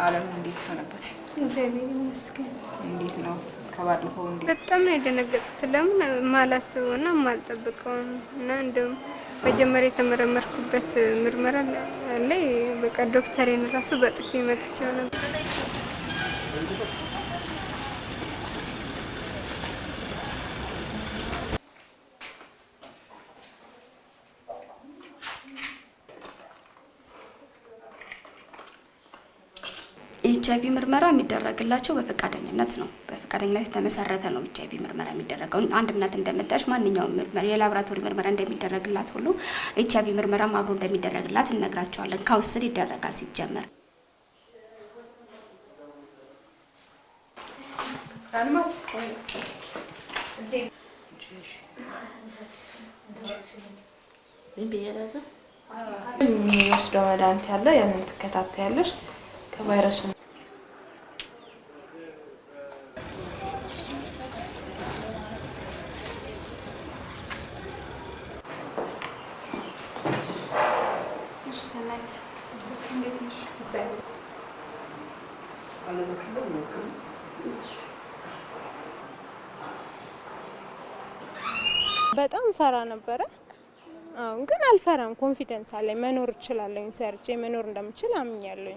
ዓለም እንዴት ሰነበት? እግዚአብሔር ይመስገን። እንዴት ነው ከባለፈው? እንዴት በጣም ነው የደነገጥኩት። ለምን ማላስበውና ማልጠብቀው እና እንደውም መጀመሪያ የተመረመርኩበት ምርመራ ላይ በቃ ዶክተሬን ራሱ በጥፊ መትቼው ነበር። ኤችአይቪ ምርመራ የሚደረግላቸው በፈቃደኝነት ነው። በፈቃደኝነት የተመሰረተ ነው ኤችአይቪ ምርመራ የሚደረገው። አንድ እናት እንደምታሽ ማንኛውም ምርመራ የላብራቶሪ ምርመራ እንደሚደረግላት ሁሉ ኤችአይቪ ምርመራም አብሮ እንደሚደረግላት እንነግራቸዋለን። ካውንስል ይደረጋል ሲጀመር። አልማዝ የሚወስደው መድኃኒት ያለ ያንን ትከታተያለሽ። ከቫይረሱ በጣም ፈራ ነበረ። ግን አልፈራም። ኮንፊደንስ አለኝ። መኖር እችላለሁ። ሰርቼ መኖር እንደምችል አምኛለሁ።